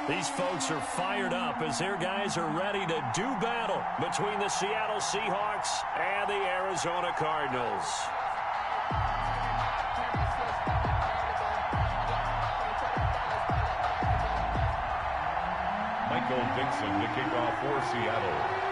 These folks are fired up as their guys are ready to do battle between the Seattle Seahawks and the Arizona Cardinals. Michael Dixon to kick off for Seattle.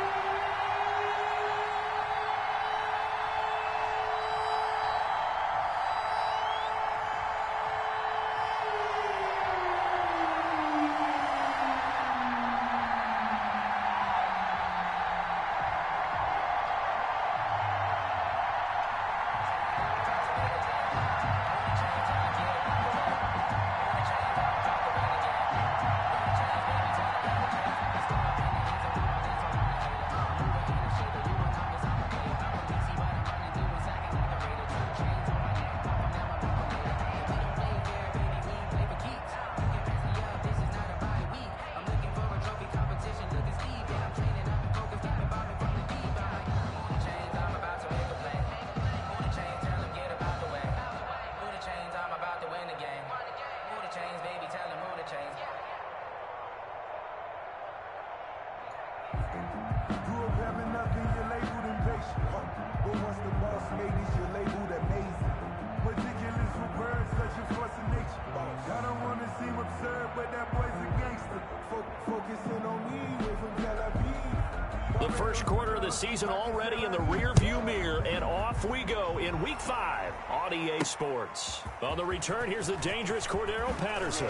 The first quarter of the season already in the rear-view mirror, and off we go in Week 5 on EA Sports. On the return, here's the dangerous Cordero Patterson.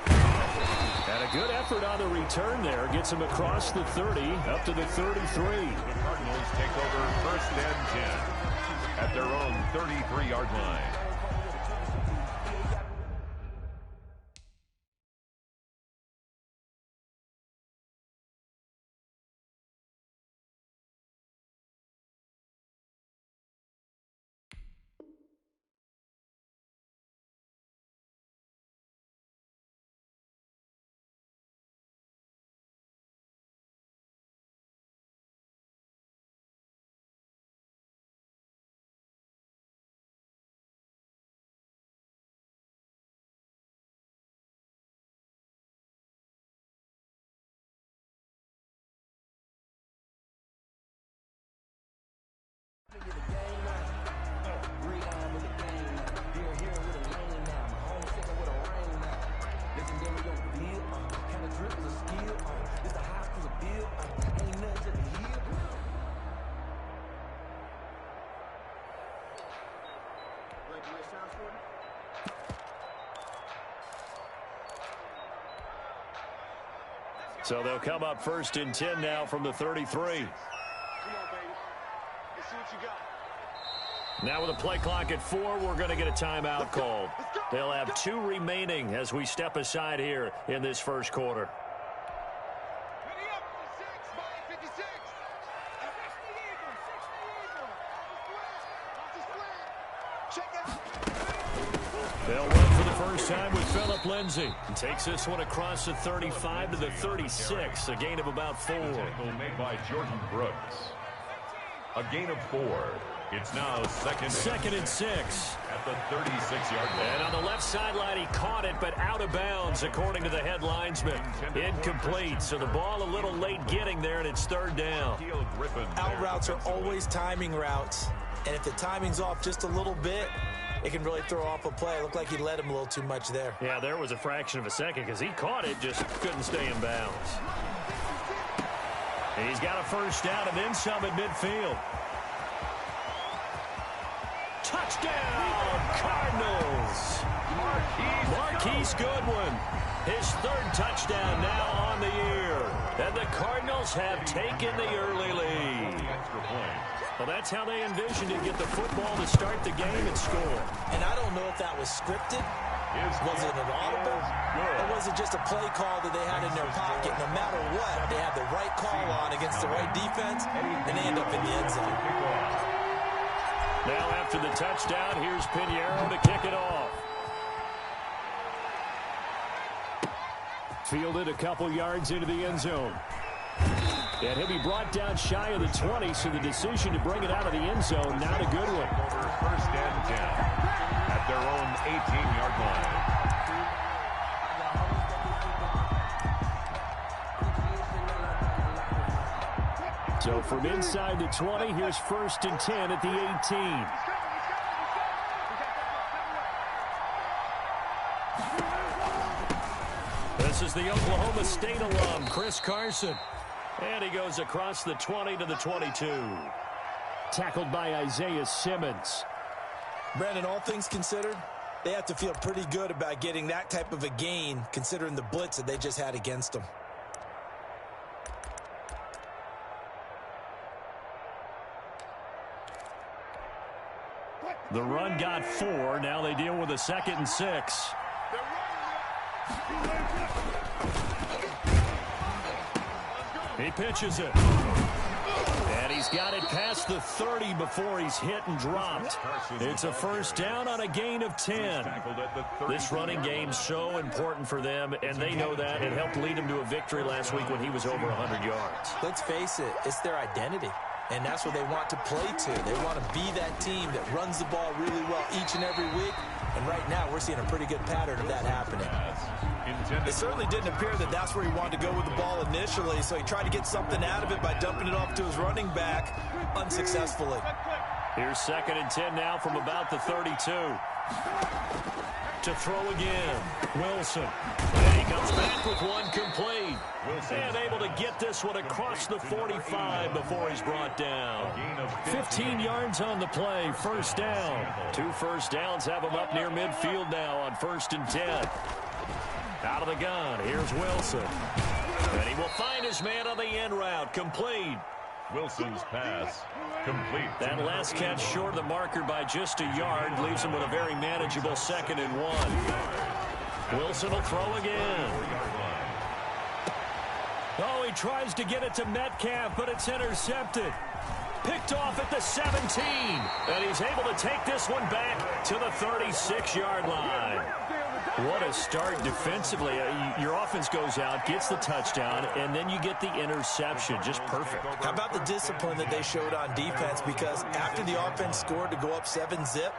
And a good effort on the return there. Gets him across the 30, up to the 33. The Cardinals take over first and 10 at their own 33-yard line. So they'll come up first and 10 now from the 33. Come on, baby. Let's see what you got. Now with a play clock at 4, we're going to get a timeout called. They'll have 2 remaining as we step aside here in this first quarter. Ready up, 6, 56. Check out. They'll run for the first time with Phillip Lindsay. He takes this one across the 35 to the 36, a gain of about 4. Tackle made by Jordan Brooks. A gain of 4. It's now second and 6 at the 36-yard line. And on the left sideline, he caught it, but out of bounds, according to the head linesman. Incomplete, so the ball a little late getting there, and it's third down. Out routes are always timing routes, and if the timing's off just a little bit, it can really throw off a play. It looked like he led him a little too much there. Yeah, there was a fraction of a second because he caught it, just couldn't stay in bounds. He's got a first down and then some at midfield. Touchdown, Cardinals! Marquise Goodwin, his 3rd touchdown now on the year. And the Cardinals have taken the early lead. Well, that's how they envisioned to get the football to start the game and score. And I don't know if that was scripted. Was it an audible? Or was it just a play call that they had in their pocket? No matter what, they had the right call on against the right defense, and they end up in the end zone. Now after the touchdown, here's Pinheiro to kick it off. Fielded a couple yards into the end zone. And he'll be brought down shy of the 20, so the decision to bring it out of the end zone, not a good one. First and 10 at their own 18-yard line. So from inside the 20, here's 1st and 10 at the 18. This is the Oklahoma State alum, Chris Carson. And he goes across the 20 to the 22. Tackled by Isaiah Simmons. Brandon, all things considered, they have to feel pretty good about getting that type of a gain, considering the blitz that they just had against them. The run got 4. Now they deal with a 2nd and 6. He pitches it. And he's got it past the 30 before he's hit and dropped. It's a 1st down on a gain of 10. This running game's so important for them, and they know that. It helped lead them to a victory last week when he was over 100 yards. Let's face it, it's their identity. And that's what they want to play to. They want to be that team that runs the ball really well each and every week. And right now, we're seeing a pretty good pattern of that happening. It certainly didn't appear that that's where he wanted to go with the ball initially, so he tried to get something out of it by dumping it off to his running back unsuccessfully. Here's 2nd and 10 now from about the 32. To throw again, Wilson. And he comes back with one complete. And able to get this one across the 45 before he's brought down. 15 yards on the play, 1st down. 2 1st downs have him up near midfield now on 1st and 10. Out of the gun, here's Wilson. And he will find his man on the end route, complete. Wilson's pass complete. That last catch short of the marker by just a yard leaves him with a very manageable 2nd and 1. Wilson will throw again. Oh, he tries to get it to Metcalf, but it's intercepted. Picked off at the 17. And he's able to take this one back to the 36-yard line. What a start defensively. Your offense goes out, gets the touchdown, and then you get the interception. Just perfect. How about the discipline that they showed on defense? Because after the offense scored to go up 7-zip,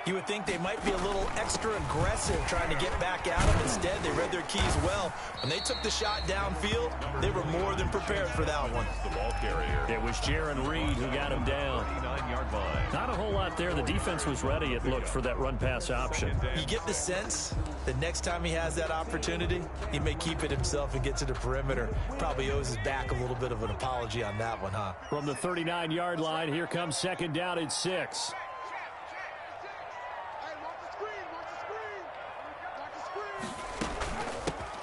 you would think they might be a little extra aggressive trying to get back at them. Instead, they read their keys well. When they took the shot downfield, they were more than prepared for that one. The ball carrier. It was Jaron Reed who got him down. 39-yard line. Not a whole lot there. The defense was ready, it looked, for that run-pass option. You get the sense that next time he has that opportunity, he may keep it himself and get to the perimeter. Probably owes his back a little bit of an apology on that one, huh? From the 39-yard line, here comes 2nd down at 6.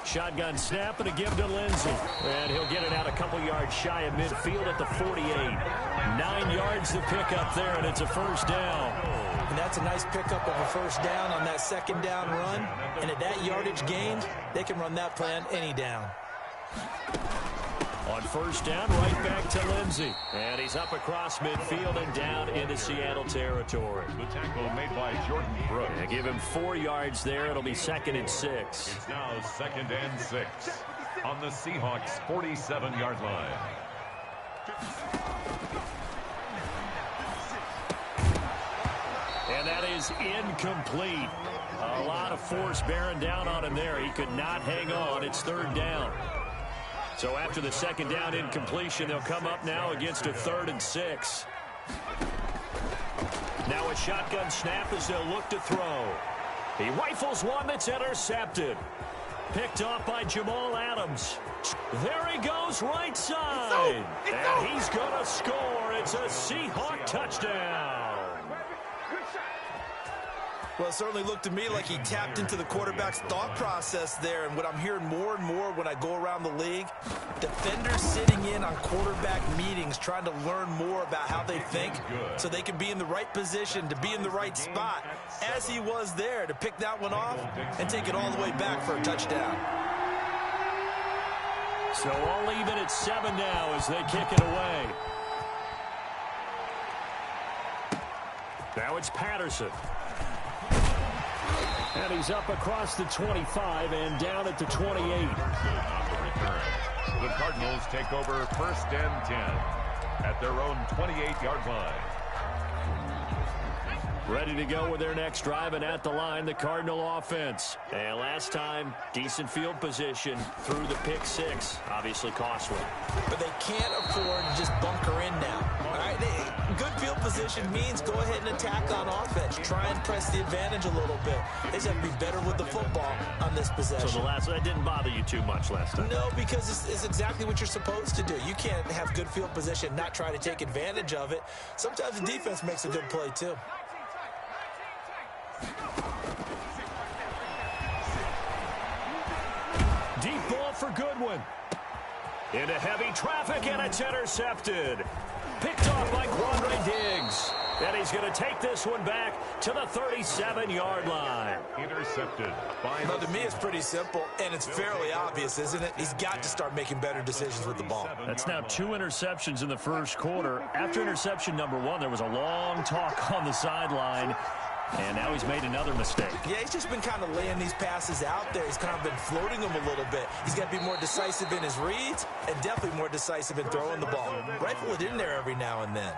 Shotgun snap and a give to Lindsey. And he'll get it out a couple yards shy of midfield at the 48. 9 yards to pick up there, and it's a 1st down. And that's a nice pickup of a 1st down on that 2nd down run. And at that yardage gained, they can run that plan any down. On 1st down, right back to Lindsey. And he's up across midfield and down into Seattle territory. The tackle made by Jordan Brooks. And give him 4 yards there. It'll be 2nd and 6. It's now 2nd and 6 on the Seahawks' 47-yard line. And that is incomplete. A lot of force bearing down on him there. He could not hang on. It's 3rd down. So after the 2nd down incompletion, they'll come up now against a 3rd and 6. Now a shotgun snap as they'll look to throw. He rifles one that's intercepted. Picked off by Jamal Adams. There he goes right side. And he's going to score. It's a Seahawk touchdown. Well, it certainly looked to me like he tapped into the quarterback's thought process there. And what I'm hearing more and more when I go around the league, defenders sitting in on quarterback meetings trying to learn more about how they think so they can be in the right position to be in the right spot, as he was there to pick that one off and take it all the way back for a touchdown. So all even at 7 now as they kick it away. Now it's Patterson. And he's up across the 25 and down at the 28. The Cardinals take over 1st and 10 at their own 28-yard line. ready to go with their next drive, and at the line, the Cardinal offense. And last time, decent field position through the pick six. Obviously costly. But they can't afford to just bunker in now. All right, good field position means go ahead and attack on offense. Try and press the advantage a little bit. They just have to be better with the football on this possession. So that didn't bother you too much last time? No, because it's exactly what you're supposed to do. You can't have good field position, not try to take advantage of it. Sometimes the defense makes a good play, too. Deep ball for Goodwin. Into heavy traffic, and it's intercepted. Picked off by Quandre Diggs. And he's going to take this one back to the 37-yard line. Intercepted. Well, to me, it's pretty simple, and it's fairly obvious, isn't it? He's got to start making better decisions with the ball. That's now 2 interceptions in the first quarter. After interception number 1, there was a long talk on the sideline. And now he's made another mistake. Yeah, he's just been kind of laying these passes out there. He's kind of been floating them a little bit. He's got to be more decisive in his reads and definitely more decisive in throwing the ball. Rifle it in there every now and then.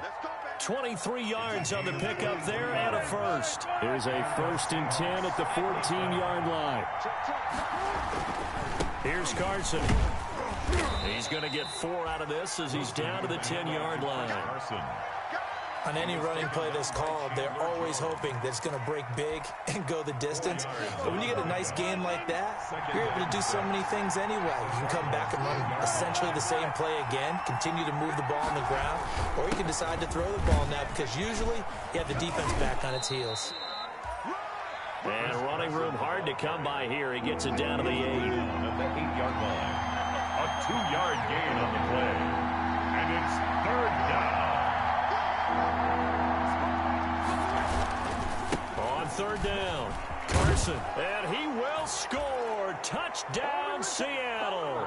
23 yards on the pickup there and a first. Here's a 1st and 10 at the 14-yard line. Here's Carson. He's going to get 4 out of this as he's down to the 10-yard line. Carson. On any running play that's called, they're always hoping that it's going to break big and go the distance. But when you get a nice game like that, you're able to do so many things anyway. You can come back and run essentially the same play again, continue to move the ball on the ground, or you can decide to throw the ball now because usually you have the defense back on its heels. And running room hard to come by here. He gets it down to the 8. At the 8-yard line. A 2-yard gain on the play. And it's 3rd down. On 3rd down, Carson, and he will score. Touchdown, Seattle.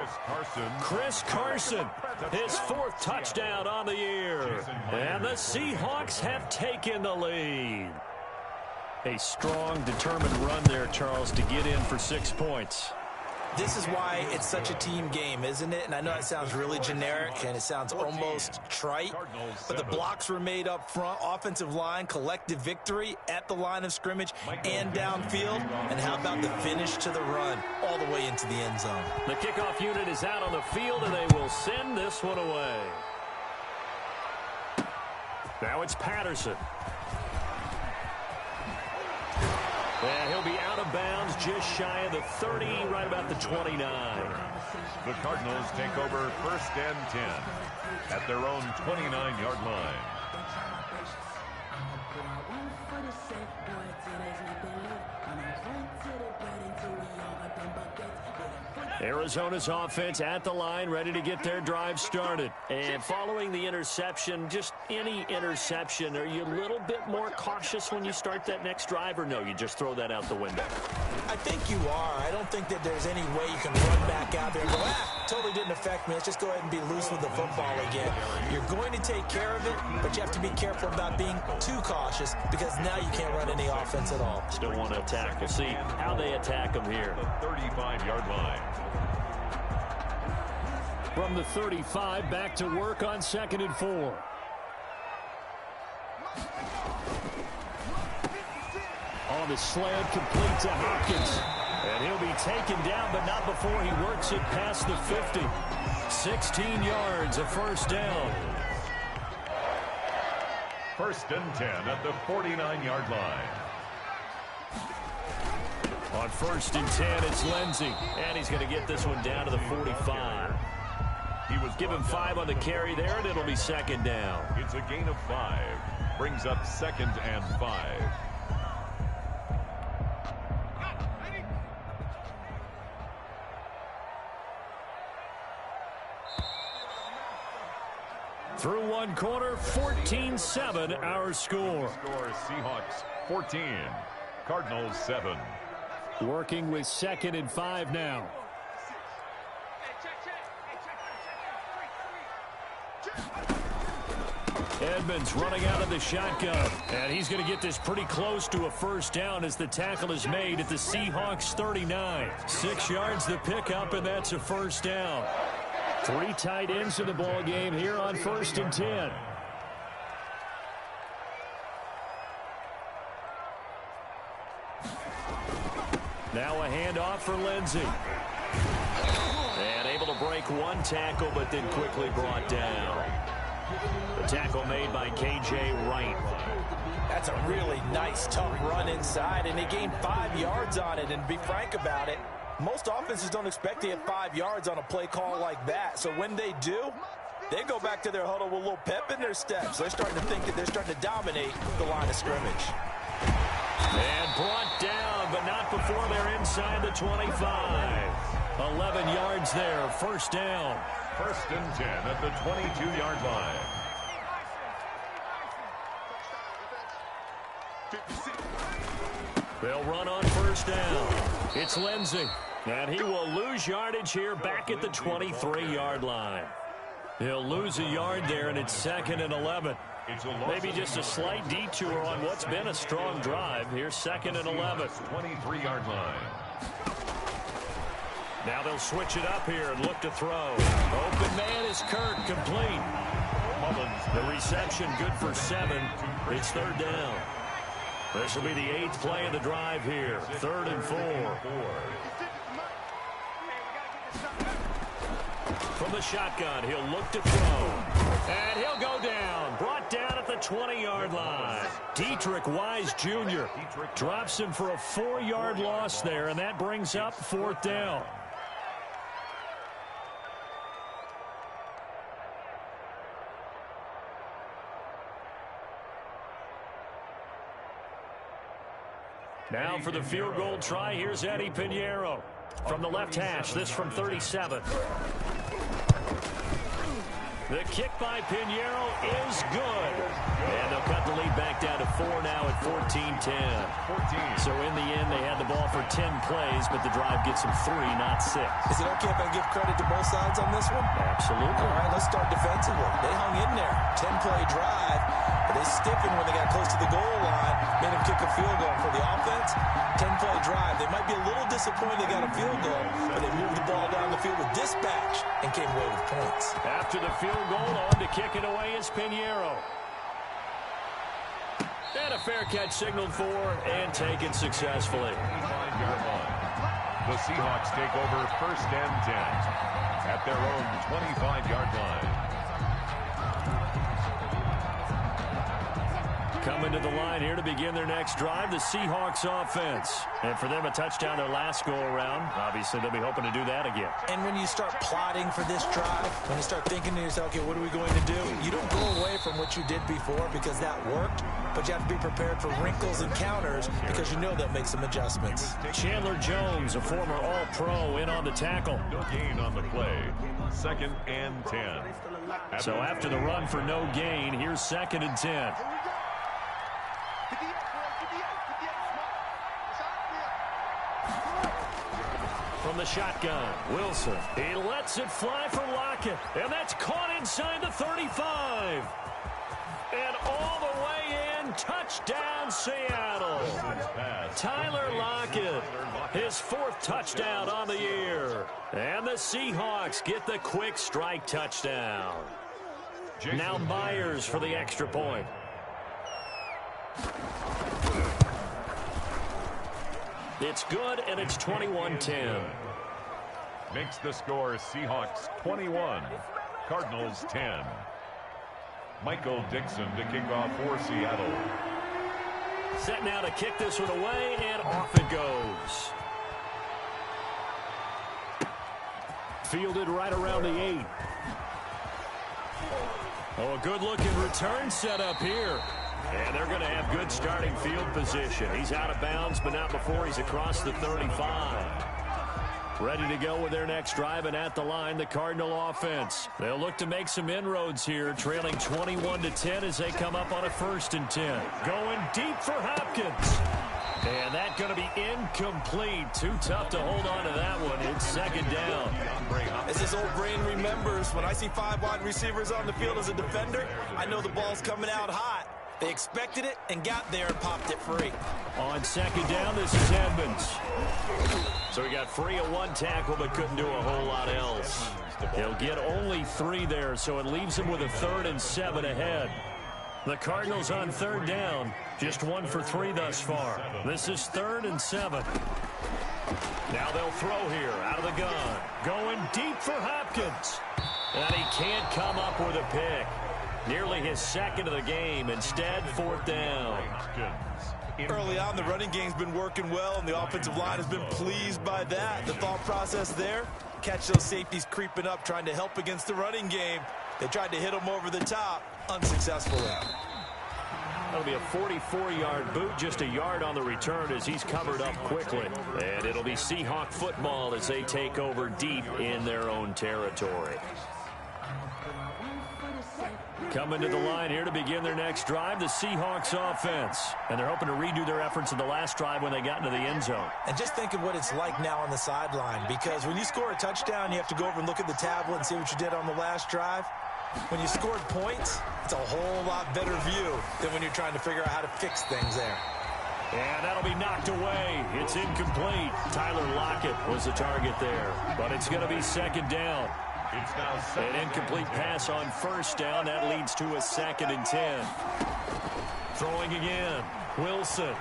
Chris Carson, his 4th touchdown on the year. And the Seahawks have taken the lead. A strong, determined run there, Charles, to get in for 6 points. This is why it's such a team game, isn't it? And I know it sounds really generic and it sounds almost trite, but the blocks were made up front, offensive line, collective victory at the line of scrimmage and downfield. And how about the finish to the run all the way into the end zone? The kickoff unit is out on the field, and they will send this one away. Now it's Patterson. And he'll be out of bounds just shy of the 30, right about the 29. The Cardinals take over 1st and 10 at their own 29-yard line. Arizona's offense at the line, ready to get their drive started. And following the interception, just any interception, are you a little bit more cautious when you start that next drive, or no, you just throw that out the window? I think you are. I don't think that there's any way you can run back out there and go, totally didn't affect me. Let's just go ahead and be loose with the football again. You're going to take care of it, but you have to be careful about being too cautious because now you can't run any offense at all. Still want to attack. We'll see how they attack them here. The 35-yard line. From the 35, back to work on 2nd and 4. On the slant, complete to Hopkins. And he'll be taken down, but not before he works it past the 50. 16 yards, a 1st down. 1st and 10 at the 49-yard line. On 1st and 10, it's Lindsey. And he's going to get this one down to the 45. Give him 5 on the carry there, and it'll be 2nd down. It's a gain of 5. Brings up 2nd and 5. Through one quarter, 14-7, our score. Seahawks 14, Cardinals 7. Working with 2nd and 5 now. Edmonds running out of the shotgun. And he's going to get this pretty close to a 1st down as the tackle is made at the Seahawks 39. 6 yards the pickup, and that's a 1st down. 3 tight ends in the ball game here on 1st and 10. Now a handoff for Lindsey. And able to break one tackle, but then quickly brought down. The tackle made by K.J. Wright. That's a really nice, tough run inside, and they gained 5 yards on it. And to be frank about it, most offenses don't expect to get 5 yards on a play call like that. So when they do, they go back to their huddle with a little pep in their steps. They're starting to think that they're starting to dominate the line of scrimmage. And brought down, but not before they're inside the 25. 11 yards there, first down. First and 10 at the 22-yard line. They'll run on first down. It's Lindsey, and he will lose yardage here back at the 23-yard line. He'll lose a yard there, and it's 2nd and 11. Maybe just a slight detour on what's been a strong drive. Here's 2nd and 11. 23-yard line. Now they'll switch it up here and look to throw. Open man is Kirk, complete. The reception good for 7. It's 3rd down. This will be the 8th play of the drive here. 3rd and 4. From the shotgun, he'll look to throw. And he'll go down. Brought down at the 20-yard line. Dietrich Wise Jr. drops him for a 4-yard loss there, and that brings up 4th down. Now for the field goal try, here's Eddie Pinheiro. From the left hash, this from 37. The kick by Pinheiro is good. And they'll cut the lead back down to 4 now at 14-10. So in the end, they had the ball for 10 plays, but the drive gets them 3, not 6. Is it okay if I give credit to both sides on this one? Absolutely. All right, let's start defensively. They hung in there. 10-play drive, but they stiffened when they got close to the goal line, made them kick a field goal. For the offense, 10-play drive. They might be a little disappointed they got a field goal, but they moved the ball down the field with dispatch and came away with points. After the field goal, on to kick it away is Pinheiro. And a fair catch signaled for and taken successfully. The Seahawks take over 1st and 10 at their own 25-yard line. Coming to the line here to begin their next drive, the Seahawks offense. And for them, a touchdown their last go-around. Obviously, they'll be hoping to do that again. And when you start plotting for this drive, when you start thinking to yourself, okay, what are we going to do? You don't go away from what you did before because that worked, but you have to be prepared for wrinkles and counters because you know they'll make some adjustments. Chandler Jones, a former All-Pro, in on the tackle. No gain on the play. 2nd and 10. So after the run for no gain, here's 2nd and 10. From the shotgun, Wilson. He lets it fly for Lockett, and that's caught inside the 35. And all the way in, touchdown Seattle. Tyler Lockett, his 4th touchdown on the year. And the Seahawks get the quick strike touchdown. Now Myers for the extra point. It's good, and it's 21-10. Makes the score Seahawks 21, Cardinals 10. Michael Dixon to kick off for Seattle. Set now to kick this one away, and off it goes. Fielded right around the 8. Oh, a good-looking return set up here. And they're going to have good starting field position. He's out of bounds, but not before he's across the 35. Ready to go with their next drive, and at the line, the Cardinal offense. They'll look to make some inroads here, trailing 21-10 as they come up on a 1st and 10. Going deep for Hopkins. And that's going to be incomplete. Too tough to hold on to that one. It's 2nd down. As this old brain remembers, when I see 5 wide receivers on the field as a defender, I know the ball's coming out hot. They expected it and got there and popped it free. On 2nd down, this is Edmonds. So he got free of 1 tackle but couldn't do a whole lot else. He'll get only 3 there, so it leaves him with a 3rd and 7 ahead. The Cardinals on 3rd down, just 1 for 3 thus far. This is 3rd and 7. Now they'll throw here out of the gun. Going deep for Hopkins. And he can't come up with a pick. Nearly his second of the game. Instead, fourth down. Early on, the running game's been working well, and the offensive line has been pleased by that. The thought process there, catch those safeties creeping up, trying to help against the running game. They tried to hit him over the top, unsuccessfully. That'll be a 44-yard boot, just a yard on the return as he's covered up quickly. And it'll be Seahawk football as they take over deep in their own territory. Coming to the line here to begin their next drive, the Seahawks offense. And they're hoping to redo their efforts in the last drive when they got into the end zone. And just think of what it's like now on the sideline, because when you score a touchdown, you have to go over and look at the tablet and see what you did on the last drive. When you scored points, it's a whole lot better view than when you're trying to figure out how to fix things there. And that'll be knocked away. It's incomplete. Tyler Lockett was the target there. But it's going to be second down. An incomplete pass on first down. That leads to a 2nd and 10. Throwing again. Wilson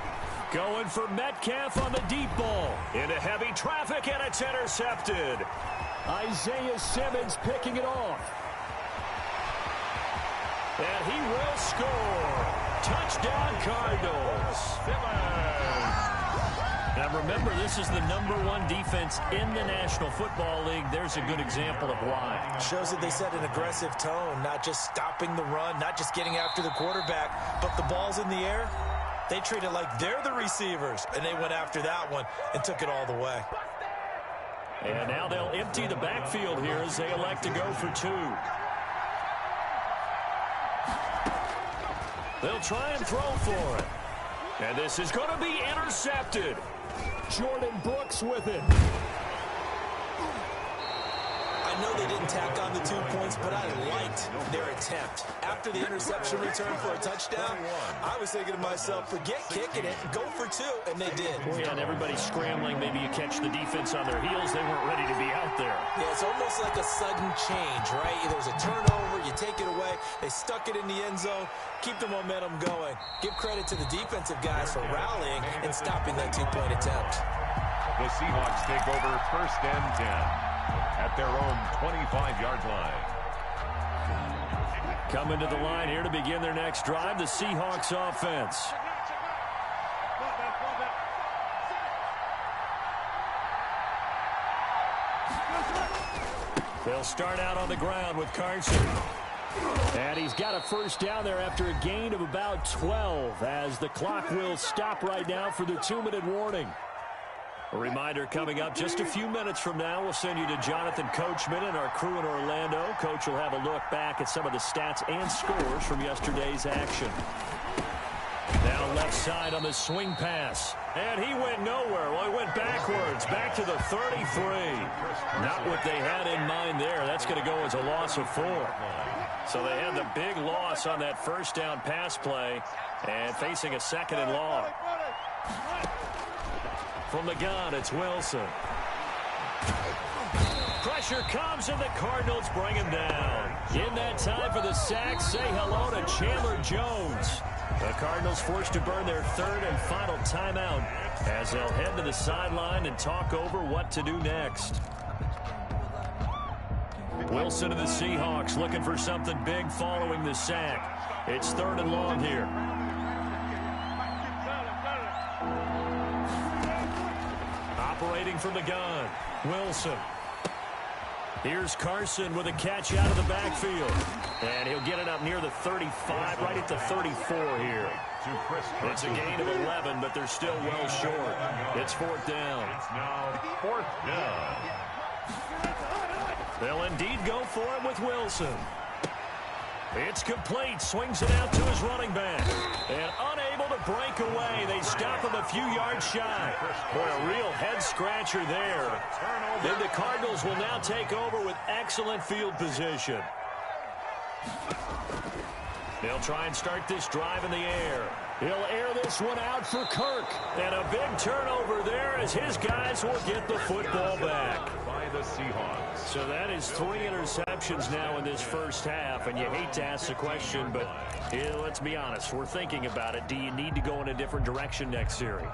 going for Metcalf on the deep ball. Into heavy traffic, and it's intercepted. Isaiah Simmons picking it off. And he will score. Touchdown, Cardinals. Now remember, this is the #1 defense in the National Football League. There's a good example of why. Shows that they set an aggressive tone, not just stopping the run, not just getting after the quarterback, but the ball's in the air. They treat it like they're the receivers, and they went after that one and took it all the way. And now they'll empty the backfield here as they elect to go for 2. They'll try and throw for it. And this is going to be intercepted. Jordan Brooks with it. I know they didn't tack on the 2 points, but I liked their attempt. After the interception return for a touchdown, I was thinking to myself, forget kicking it, go for 2, and they did. Well, yeah, and everybody's scrambling. Maybe you catch the defense on their heels. They weren't ready to be out there. Yeah, it's almost like a sudden change, right? There's a turnover, you take it away, they stuck it in the end zone, keep the momentum going. Give credit to the defensive guys for rallying and stopping that 2-point attempt. The Seahawks take over 1st and 10. At their own 25-yard line. Coming to the line here to begin their next drive, the Seahawks offense. They'll start out on the ground with Carson. And he's got a first down there after a gain of about 12 as the clock will stop right now for the 2-minute warning. A reminder coming up just a few minutes from now, we'll send you to Jonathan Coachman and our crew in Orlando. Coach will have a look back at some of the stats and scores from yesterday's action. Now left side on the swing pass. And he went nowhere. Well, he went backwards, back to the 33. Not what they had in mind there. That's going to go as a loss of 4. So they had the big loss on that first down pass play and facing a 2nd and long. From the gun, it's Wilson. Pressure comes, and the Cardinals bring him down. In that time for the sack, say hello to Chandler Jones. The Cardinals forced to burn their 3rd and final timeout as they'll head to the sideline and talk over what to do next. Wilson and the Seahawks looking for something big following the sack. It's 3rd and long here. Operating from the gun, Wilson. Here's Carson with a catch out of the backfield. And he'll get it up near the 35, right at the 34 here. It's a gain of 11, but they're still well short. It's 4th down. It's now 4th down. They'll indeed go for it with Wilson. It's complete. Swings it out to his running back. And unable to break away. They stop him a few yards shy. Boy, a real head-scratcher there. Then the Cardinals will now take over with excellent field position. They'll try and start this drive in the air. He'll air this one out for Kirk. And a big turnover there as his guys will get the football back. the Seahawks. So that is 3 interceptions now in this first half, and you hate to ask the question, but let's be honest, we're thinking about it. Do you need to go in a different direction next series?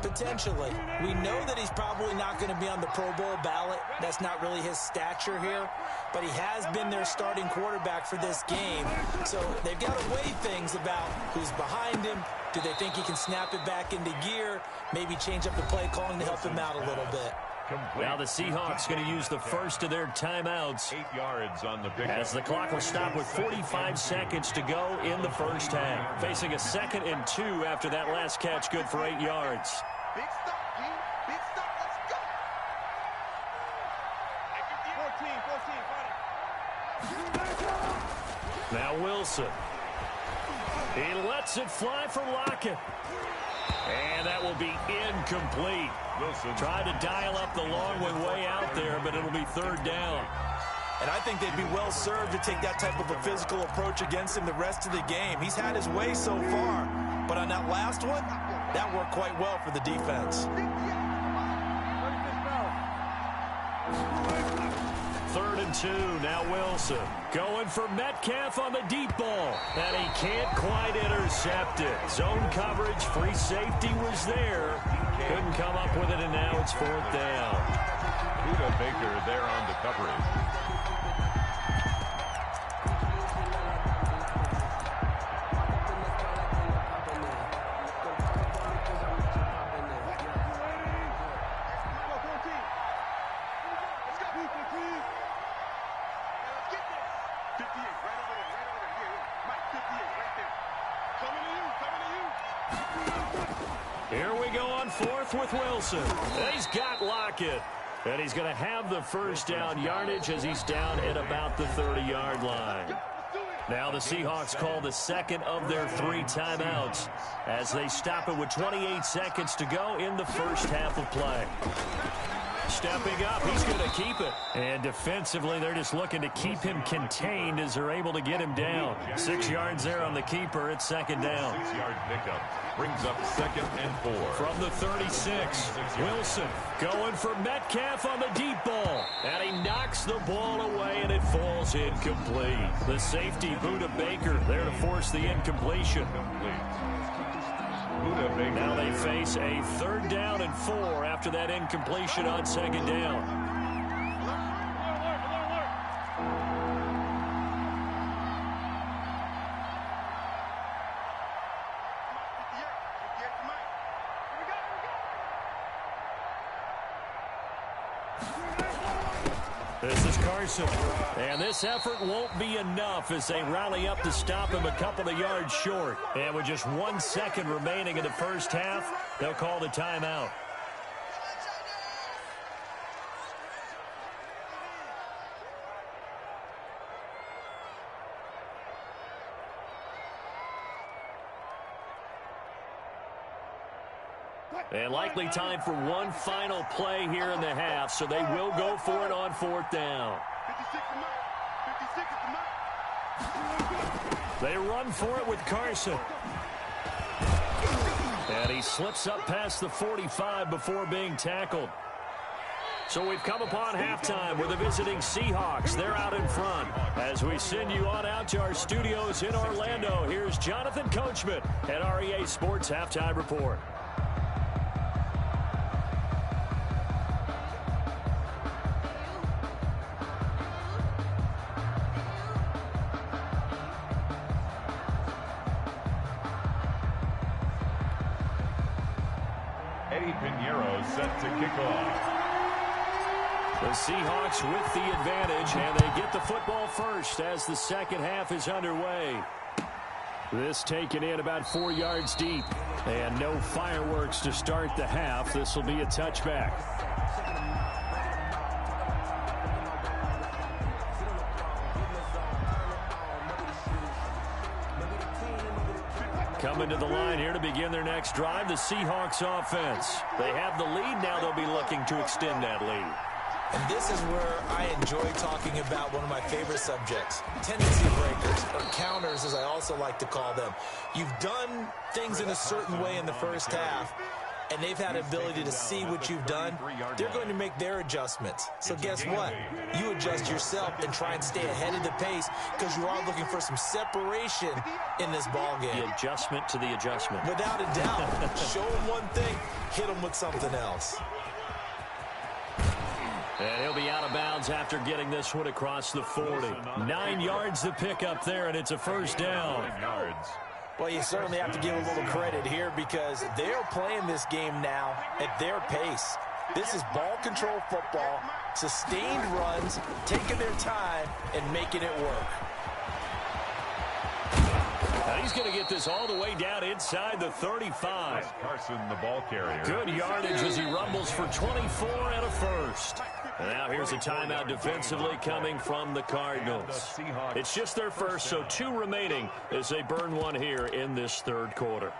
Potentially. We know that he's probably not going to be on the Pro Bowl ballot. That's not really his stature here, but he has been their starting quarterback for this game. So they've got to weigh things about who's behind him. Do they think he can snap it back into gear? Maybe change up the play calling to help him out a little bit. Now the Seahawks going to use the first of their timeouts 8 yards on the pickup. as the clock will stop with 45 seconds to go in the first half. Facing a 2nd and 2 after that last catch, good for 8 yards. Big stop, G. Big stop. Let's go. 14, Now Wilson. He lets it fly for Lockett. And that will be incomplete. Wilson tried to dial up the long one way out there, but it'll be 3rd down. And I think they'd be well served to take that type of a physical approach against him the rest of the game. He's had his way so far, but on that last one, that worked quite well for the defense. 3rd and 2, now Wilson. Going for Metcalf on the deep ball. And he can't quite intercept it. Zone coverage, free safety was there. Couldn't come up with it, and now it's 4th down. Buda Baker there on the coverage. Here we go on 4th with Wilson. And he's got Lockett. And he's going to have the first down yardage as he's down at about the 30-yard line. Now the Seahawks call the 2nd of their 3 timeouts as they stop it with 28 seconds to go in the first half of play. Stepping up, he's going to keep it. And defensively, they're just looking to keep him contained as they're able to get him down. 6 yards there on the keeper. It's 2nd down. 6-yard pickup brings up 2nd and 4. From the 36, Wilson going for Metcalf on the deep ball. And he knocks the ball away, and it falls incomplete. The safety, Buda Baker, there to force the incompletion. Now they face a 3rd down and 4 after that incompletion on 2nd down. This is Carson, and this effort won't be enough as they rally up to stop him a couple of yards short. And with just 1 second remaining in the first half, they'll call the timeout. And likely time for one final play here in the half, so they will go for it on 4th down. They run for it with Carson. And he slips up past the 45 before being tackled. So we've come upon halftime with the visiting Seahawks. They're out in front. As we send you on out to our studios in Orlando, here's Jonathan Coachman at REA Sports Halftime Report. Set to kick off. The Seahawks with the advantage, and they get the football first as the second half is underway. This taken in about 4 yards deep, and no fireworks to start the half. This will be a touchback. Coming to the line here to begin their next drive, the Seahawks offense. They have the lead. Now they'll be looking to extend that lead. And this is where I enjoy talking about one of my favorite subjects, tendency breakers, or counters as I also like to call them. You've done things in a certain way in the first half, and they've had the ability to see what you've done, they're going to make their adjustments. So guess what? You adjust yourself and try and stay ahead of the pace because you are looking for some separation in this ball game. The adjustment to the adjustment. Without a doubt. Show them one thing, hit them with something else. And he'll be out of bounds after getting this one across the 40. 9 yards to pick up there, and it's a first down. 9 yards. Well, you certainly have to give a little credit here because they're playing this game now at their pace. This is ball control football, sustained runs, taking their time, and making it work. Now he's going to get this all the way down inside the 35. Carson, the ball carrier. Good yardage as he rumbles for 24 and a first. And now here's a timeout defensively coming from the Cardinals. It's just their first, so 2 remaining as they burn one here in this third quarter.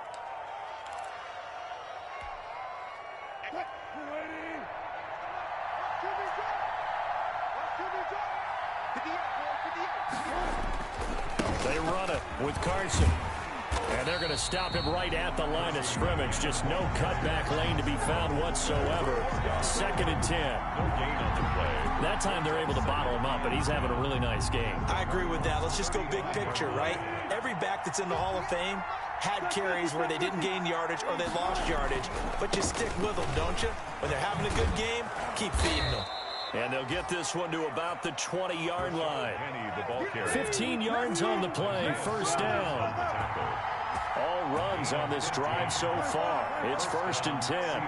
They run it with Carson. And they're going to stop him right at the line of scrimmage. Just no cutback lane to be found whatsoever. 2nd and 10. No gain on the play. That time they're able to bottle him up, and he's having a really nice game. I agree with that. Let's just go big picture, right? Every back that's in the Hall of Fame had carries where they didn't gain yardage or they lost yardage. But you stick with them, don't you? When they're having a good game, keep feeding them. And they'll get this one to about the 20-yard line. Kenny, the ball carrier. 15 yards on the play, first down. All runs on this drive so far. It's 1st and 10.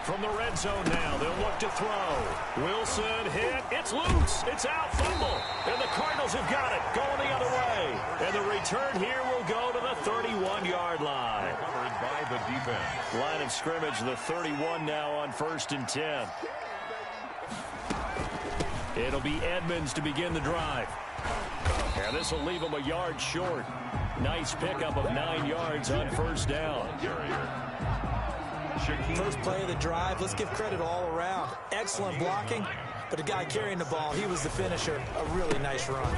From the red zone now, they'll look to throw. Wilson hit. It's loose. It's out. Fumble. And the Cardinals have got it. Going the other way. And the return here will go to the 31-yard line. Covered by the defense. Line of scrimmage, the 31 now on 1st and 10. It'll be Edmonds to begin the drive. And this will leave him a yard short. Nice pickup of 9 yards on first down. First play of the drive, let's give credit all around. Excellent blocking, but the guy carrying the ball, he was the finisher. A really nice run.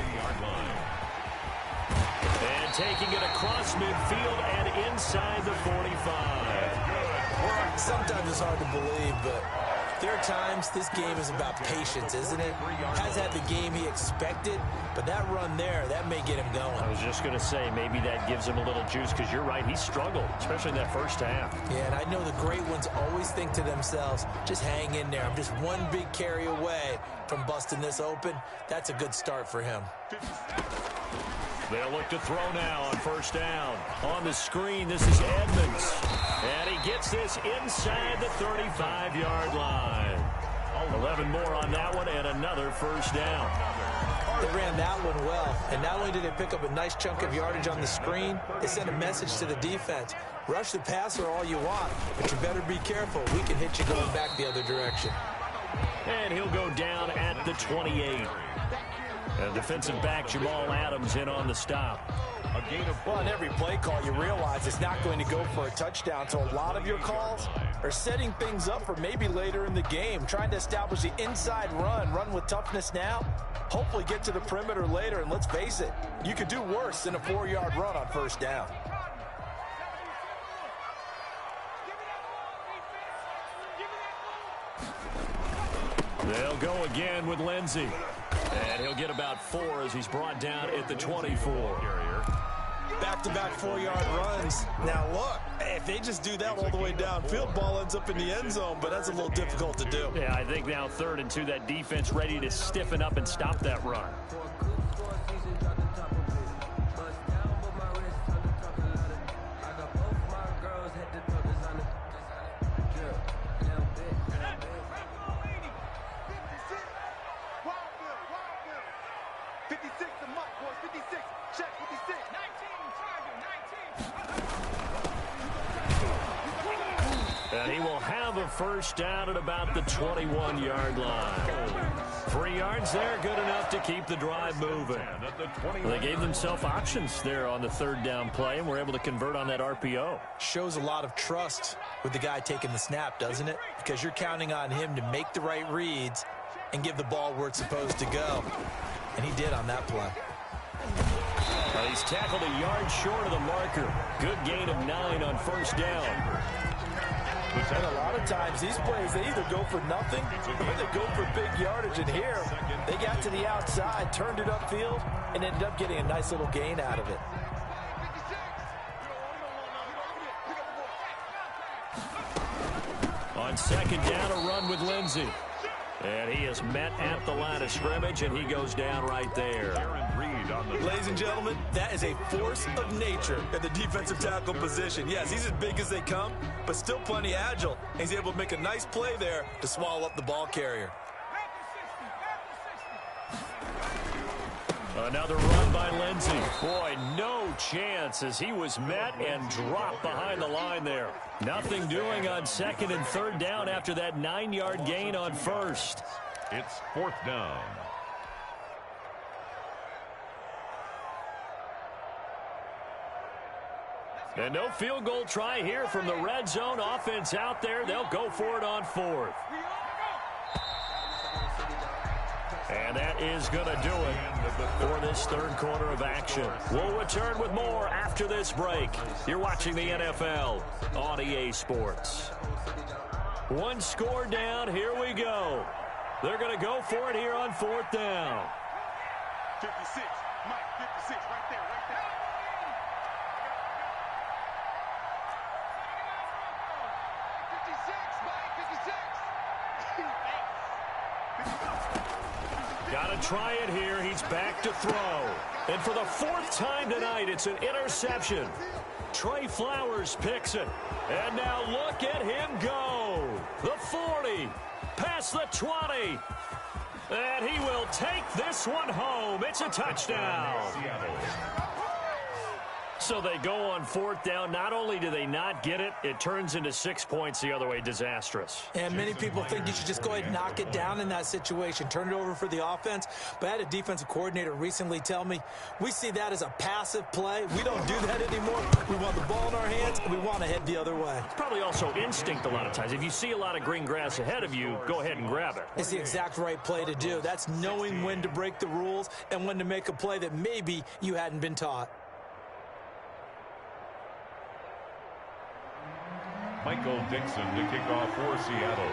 And taking it across midfield and inside the 45. Sometimes it's hard to believe, but there are times this game is about patience, isn't it? Has had the game he expected, but that run there, that may get him going. I was just going to say, maybe that gives him a little juice, because you're right, he struggled, especially in that first half. Yeah, and I know the great ones always think to themselves, just hang in there. I'm just one big carry away from busting this open. That's a good start for him. They'll look to throw now on first down. On the screen, this is Edmonds. And he gets this inside the 35-yard line. 11 more on that one and another first down. They ran that one well. And not only did they pick up a nice chunk of yardage on the screen, they sent a message to the defense. Rush the passer all you want, but you better be careful. We can hit you going back the other direction. And he'll go down at the 28. And defensive back Jamal Adams in on the stop. A gain of well, on every play call, you realize it's not going to go for a touchdown. So a lot of your calls are setting things up for maybe later in the game, trying to establish the inside run with toughness now, hopefully get to the perimeter later. And let's face it, you could do worse than a 4-yard run on first down. They'll go again with Lindsey. And he'll get about 4 as he's brought down at the 24. Back-to-back 4-yard runs. Now, look, if they just do that all the way downfield, ball ends up in the end zone, but that's a little difficult to do. Yeah, I think now 3rd and 2, that defense ready to stiffen up and stop that run. And he will have a first down at about the 21-yard line. 3 yards there, good enough to keep the drive moving. They gave themselves options there on the 3rd down play, and were able to convert on that RPO. Shows a lot of trust with the guy taking the snap, doesn't it? Because you're counting on him to make the right reads and give the ball where it's supposed to go. And he did on that play. He's tackled a yard short of the marker. Good gain of 9 on first down. And a lot of times these plays, they either go for nothing or they go for big yardage. And here, they got to the outside, turned it upfield, and ended up getting a nice little gain out of it. On second down, a run with Lindsey. And he is met at the line of scrimmage, and he goes down right there. Ladies and gentlemen, that is a force of nature at the defensive tackle position. Yes, he's as big as they come, but still plenty agile. He's able to make a nice play there to swallow up the ball carrier. Another run by Lindsey. Boy, no chance as he was met and dropped behind the line there. Nothing doing on second and third down after that 9-yard gain on first. It's fourth down. And no field goal try here from the red zone offense out there. They'll go for it on fourth. And that is going to do it for this third quarter of action. We'll return with more after this break. You're watching the NFL on EA Sports. One score down. Here we go. They're going to go for it here on fourth down. 56, Mike, 56, right there, right there. 56, Mike, 56. Got to try it here. He's back to throw. And for the fourth time tonight, it's an interception. Trey Flowers picks it. And now look at him go. The 40, past the 20. And he will take this one home. It's a touchdown. So they go on fourth down. Not only do they not get it, it turns into 6 points the other way. Disastrous. And many people think you should just go ahead and knock it down in that situation. Turn it over for the offense. But I had a defensive coordinator recently tell me, we see that as a passive play. We don't do that anymore. We want the ball in our hands, and we want to head the other way. It's probably also instinct a lot of times. If you see a lot of green grass ahead of you, go ahead and grab it. It's the exact right play to do. That's knowing when to break the rules and when to make a play that maybe you hadn't been taught. Michael Dixon to kick off for Seattle.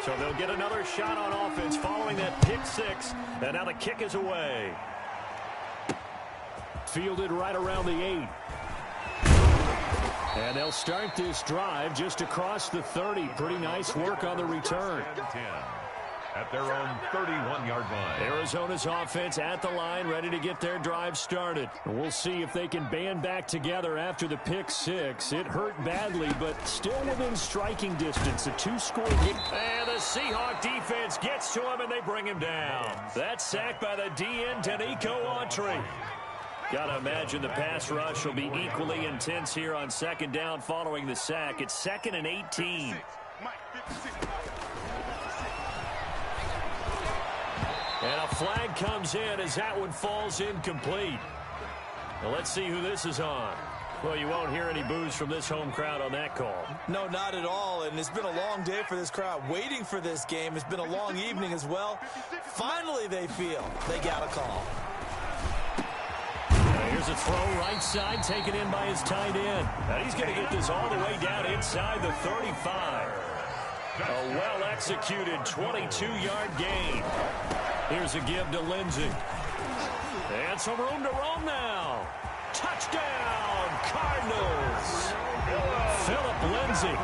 So they'll get another shot on offense following that pick six. And now the kick is away. Fielded right around the 8. And they'll start this drive just across the 30. Pretty nice work on the return. 10. At their own 31-yard line. Arizona's offense at the line, ready to get their drive started. We'll see if they can band back together after the pick six. It hurt badly, but still within striking distance. A 2-score hit. And the Seahawk defense gets to him, and they bring him down. That's sacked by the DN, Danico Autry. Gotta imagine the pass rush will be equally intense here on second down following the sack. It's 2nd and 18. And a flag comes in as that one falls incomplete. Now let's see who this is on. Well, you won't hear any boos from this home crowd on that call. No, not at all. And it's been a long day for this crowd waiting for this game. It's been a long evening as well. Finally, they feel they got a call. Now here's a throw right side taken in by his tight end. And he's going to get this all the way down inside the 35. A well-executed 22-yard gain. Here's a give to Lindsey. And some room to roam now. Touchdown, Cardinals. Philip Lindsey,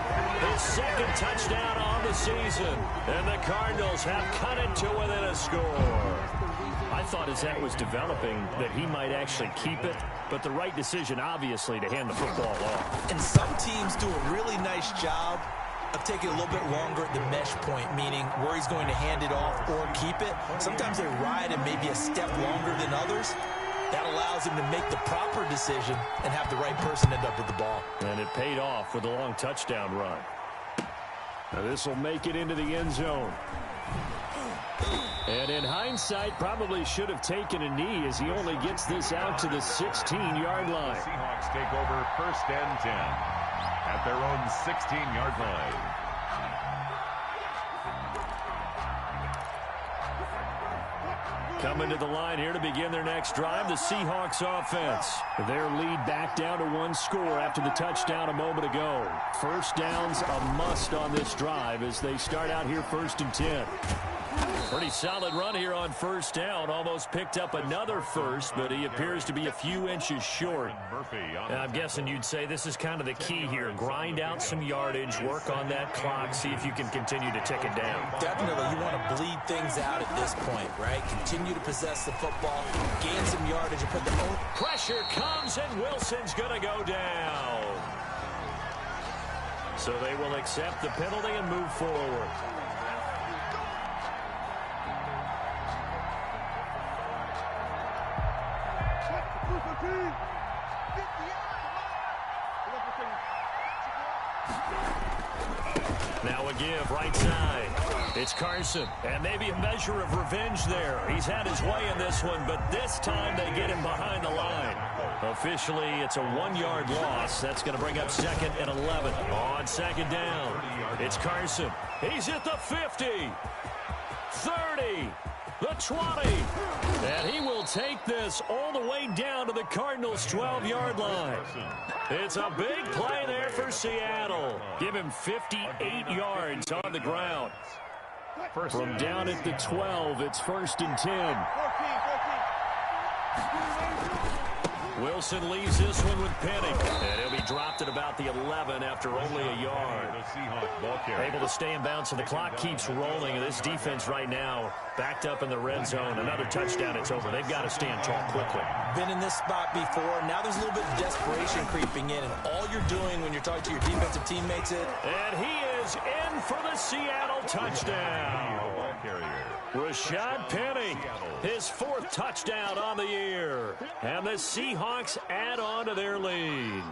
his second touchdown on the season. And the Cardinals have cut it to within a score. I thought as that was developing that he might actually keep it, but the right decision, obviously, to hand the football off. And some teams do a really nice job of taking a little bit longer at the mesh point, meaning where he's going to hand it off or keep it. Sometimes they ride it maybe a step longer than others. That allows him to make the proper decision and have the right person end up with the ball. And it paid off with a long touchdown run. Now this will make it into the end zone. And in hindsight, probably should have taken a knee as he only gets this out to the 16-yard line. The Seahawks take over 1st and 10 at their own 16-yard line. Coming to the line here to begin their next drive, the Seahawks offense. Their lead back down to 1 score after the touchdown a moment ago. First down's a must on this drive as they start out here 1st and 10. Pretty solid run here on first down. Almost picked up another first, but he appears to be a few inches short. And I'm guessing you'd say this is kind of the key here. Grind out some yardage, work on that clock, see if you can continue to tick it down. Definitely, you want to bleed things out at this point, right? Continue to possess the football, gain some yardage, and put the own. Pressure comes, and Wilson's going to go down. So they will accept the penalty and move forward. Now a give, right side. It's Carson, and maybe a measure of revenge there. He's had his way in this one, but this time they get him behind the line. Officially, it's a 1-yard loss. That's going to bring up 2nd and 11. On 2nd down, it's Carson. He's at the 50, 30, the 20, and he will take this all the way down to the Cardinals' 12-yard line. It's a big play there for Seattle. Give him 58 yards on the ground. From down at the 12, it's 1st and 10. Wilson leaves this one with Penny. And he'll be dropped at about the 11 after only a yard. Able to stay in bounds, so the clock keeps rolling. And this defense right now backed up in the red zone. Another touchdown, it's over. They've got to stand tall quickly. Been in this spot before. Now there's a little bit of desperation creeping in. And all you're doing when you're talking to your defensive teammates is... And he is in for the Seattle touchdown. Rashad Penny, his 4th touchdown on the year. And the Seahawks add on to their lead.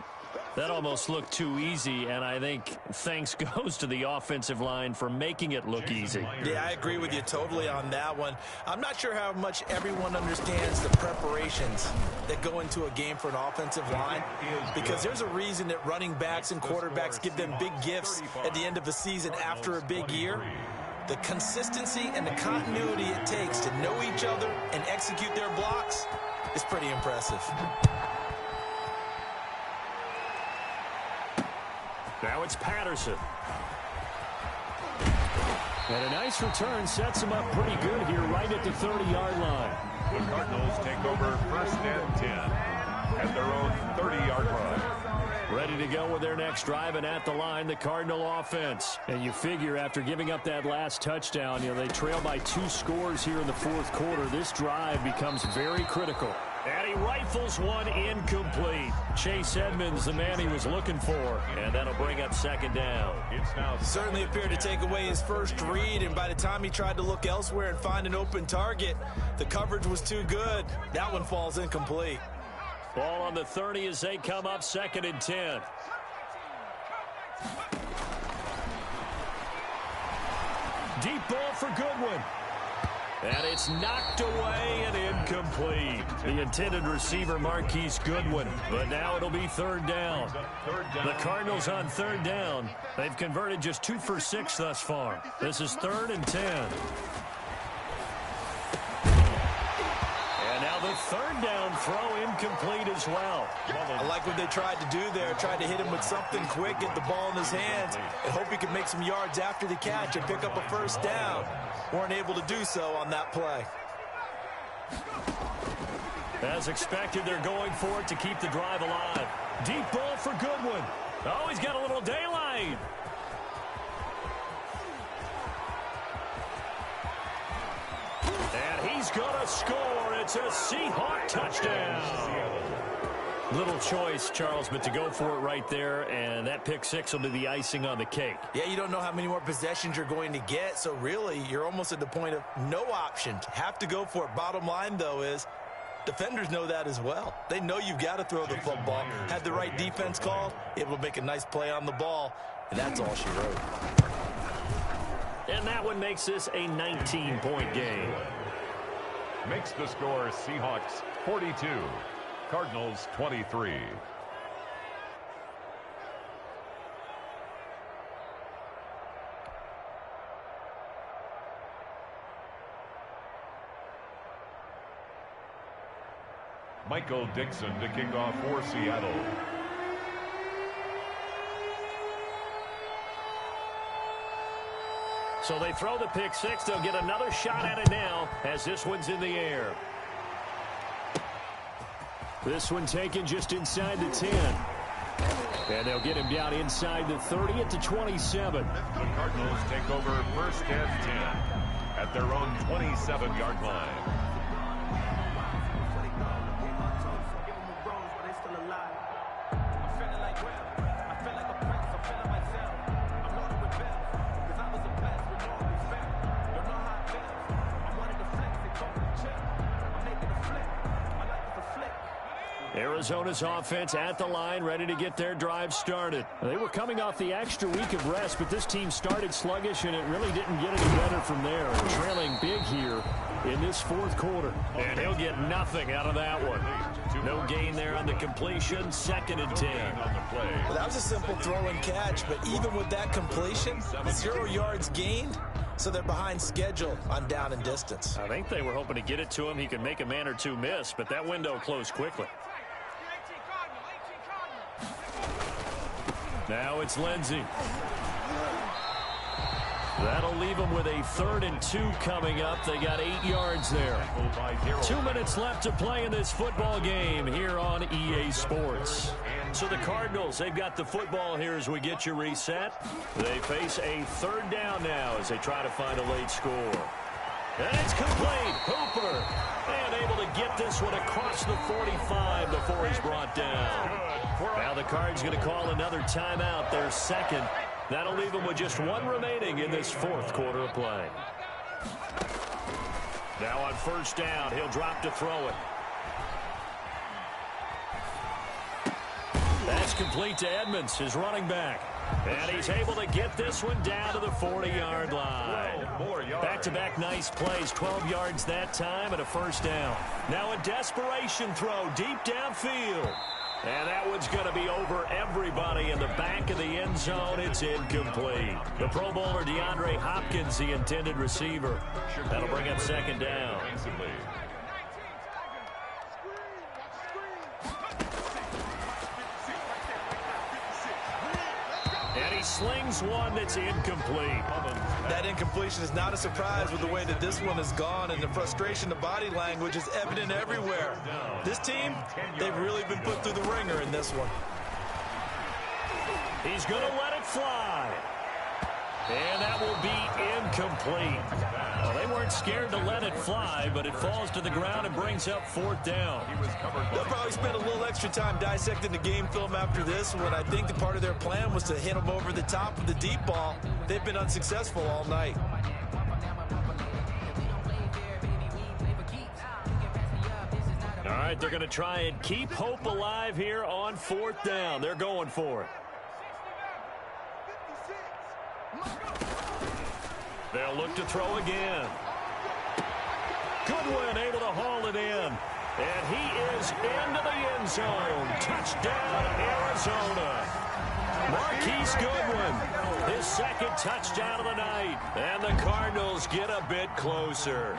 That almost looked too easy, and I think thanks goes to the offensive line for making it look easy. Yeah, I agree with you totally on that one. I'm not sure how much everyone understands the preparations that go into a game for an offensive line, because there's a reason that running backs and quarterbacks give them big gifts at the end of the season after a big year. The consistency and the continuity it takes to know each other and execute their blocks is pretty impressive. Now it's Patterson. And a nice return sets him up pretty good here right at the 30-yard line. The Cardinals take over 1st and 10 at their own 30-yard line. Ready to go with their next drive, and at the line, the Cardinal offense. And you figure after giving up that last touchdown, they trail by 2 scores here in the 4th quarter. This drive becomes very critical. And he rifles one incomplete. Chase Edmonds, the man he was looking for. And that'll bring up 2nd down. Certainly appeared to take away his first read, and by the time he tried to look elsewhere and find an open target, the coverage was too good. That one falls incomplete. Ball on the 30 as they come up 2nd and 10. Deep ball for Goodwin. And it's knocked away and incomplete. The intended receiver, Marquise Goodwin. But now it'll be 3rd down. The Cardinals on 3rd down. They've converted just 2 for 6 thus far. This is 3rd and 10. And now the 3rd down throw incomplete as well. I like what they tried to do there. Tried to hit him with something quick, get the ball in his hands, and hope he could make some yards after the catch and pick up a 1st down. Weren't able to do so on that play. As expected, they're going for it to keep the drive alive. Deep ball for Goodwin. Oh, he's got a little daylight. And he's going to score. It's a Seahawk touchdown. Little choice, Charles, but to go for it right there, and that pick 6 will be the icing on the cake. Yeah, you don't know how many more possessions you're going to get, so really you're almost at the point of no option. Have to go for it. Bottom line, though, is defenders know that as well. They know you've got to throw the football. Had the right defense called, able to make a nice play on the ball, and that's all she wrote. And that one makes this a 19-point game. Makes the score Seahawks 42. Cardinals 23. Michael Dixon to kick off for Seattle. So they throw the pick six. They'll get another shot at it now as this one's in the air. This one taken just inside the 10. And they'll get him down inside the 30 at the 27. The Cardinals take over first and 10 at their own 27-yard line. Arizona's offense at the line, ready to get their drive started. They were coming off the extra week of rest, but this team started sluggish, and it really didn't get any better from there. Trailing big here in this fourth quarter. And he'll get nothing out of that one. No gain there on the completion, 2nd and 10. Well, that was a simple throw and catch, but even with that completion, 0 yards gained. So they're behind schedule on down and distance. I think they were hoping to get it to him. He could make a man or two miss, but that window closed quickly. Now it's Lindsey. That'll leave them with a 3rd and 2 coming up. They got 8 yards there. 2 minutes left to play in this football game here on EA Sports. So the Cardinals, they've got the football here as we get you reset. They face a 3rd down now as they try to find a late score. And it's complete. Hooper. And able to get this one across the 45 before he's brought down. Now the Cards going to call another timeout, their 2nd. That'll leave them with just 1 remaining in this 4th quarter of play. Now on 1st down, he'll drop to throw it. That's complete to Edmonds, his running back. And he's able to get this one down to the 40-yard line. Back-to-back nice plays, 12 yards that time and a 1st down. Now a desperation throw deep downfield. And that one's going to be over everybody in the back of the end zone. It's incomplete. The Pro Bowler DeAndre Hopkins, the intended receiver. That'll bring up 2nd down. And he slings one that's incomplete. That incompletion is not a surprise with the way that this one has gone, and the frustration, the body language is evident everywhere. This team, they've really been put through the ringer in this one. He's going to let it fly. And that will be incomplete. Well, they weren't scared to let it fly, but it falls to the ground and brings up 4th down. They'll probably spend a little extra time dissecting the game film after this one. I think the part of their plan was to hit them over the top with the deep ball. They've been unsuccessful all night. All right, they're going to try and keep hope alive here on 4th down. They're going for it. They'll look to throw again. Goodwin able to haul it in. And he is into the end zone. Touchdown, Arizona. Marquise Goodwin, his 2nd touchdown of the night. And the Cardinals get a bit closer.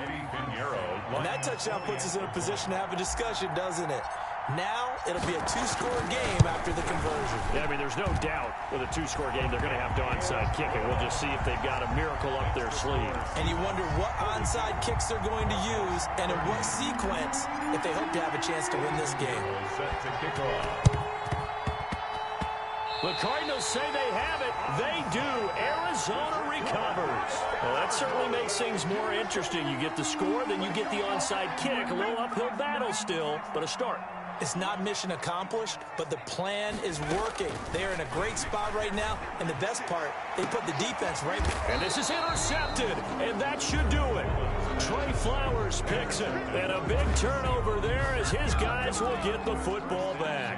And that touchdown puts us in a position to have a discussion, doesn't it? Now it'll be a 2-score game after the conversion. Yeah, I mean, there's no doubt with a 2-score game they're going to have to onside kick it. We'll just see if they've got a miracle up their sleeve. And you wonder what onside kicks they're going to use and in what sequence if they hope to have a chance to win this game. Set to kick off. The Cardinals say they have it. They do. Arizona recovers. Well, that certainly makes things more interesting. You get the score, then you get the onside kick. A little uphill battle still, but a start. It's not mission accomplished, but the plan is working. They're in a great spot right now, and the best part, they put the defense right. And this is intercepted, and that should do it. Trey Flowers picks it, and a big turnover there as his guys will get the football back.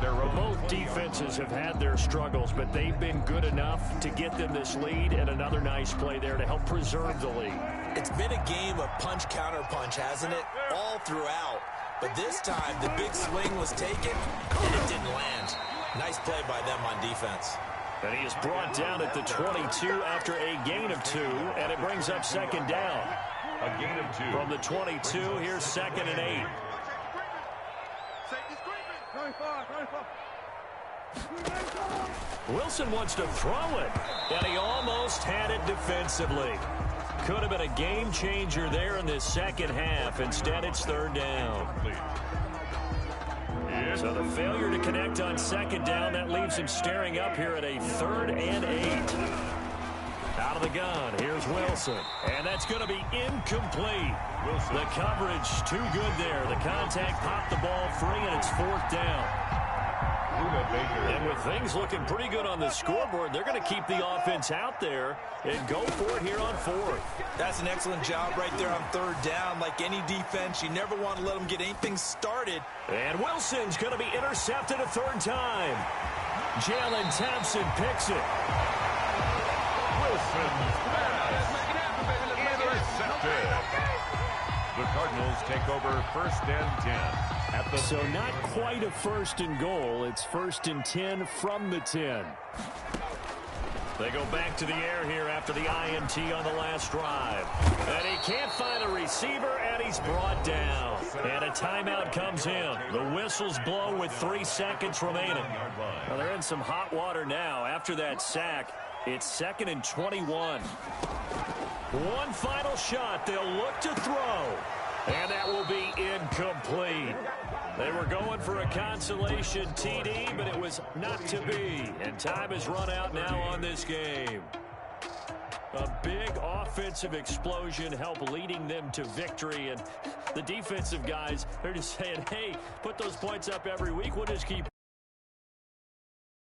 Both defenses have had their struggles, but they've been good enough to get them this lead, and another nice play there to help preserve the lead. It's been a game of punch-counter-punch, hasn't it? All throughout. But this time, the big swing was taken, and it didn't land. Nice play by them on defense. And he is brought down at the 22 after a gain of 2, and it brings up 2nd down. A gain of 2. From the 22, here's 2nd and 8. Wilson wants to throw it, and he almost had it defensively. Could have been a game changer there in this second half. Instead, it's third down. So the failure to connect on second down, that leaves him staring up here at a 3rd and 8. Out of the gun, here's Wilson. And that's going to be incomplete. The coverage too good there. The contact popped the ball free, and it's 4th down. And with things looking pretty good on the scoreboard, they're going to keep the offense out there and go for it here on 4th. That's an excellent job right there on 3rd down. Like any defense, you never want to let them get anything started. And Wilson's going to be intercepted a 3rd time. Jalen Thompson picks it. Wilson's pass intercepted. The Cardinals take over 1st and 10. So not quite a 1st and goal. It's 1st and 10 from the 10. They go back to the air here after the INT on the last drive. And he can't find a receiver, and he's brought down. And a timeout comes in. The whistles blow with 3 seconds remaining. Well, they're in some hot water now. After that sack, it's 2nd and 21. One final shot. They'll look to throw. And that will be incomplete. They were going for a consolation TD, but it was not to be. And time has run out now on this game. A big offensive explosion helped leading them to victory. And the defensive guys, they're just saying, hey, put those points up every week. We'll just keep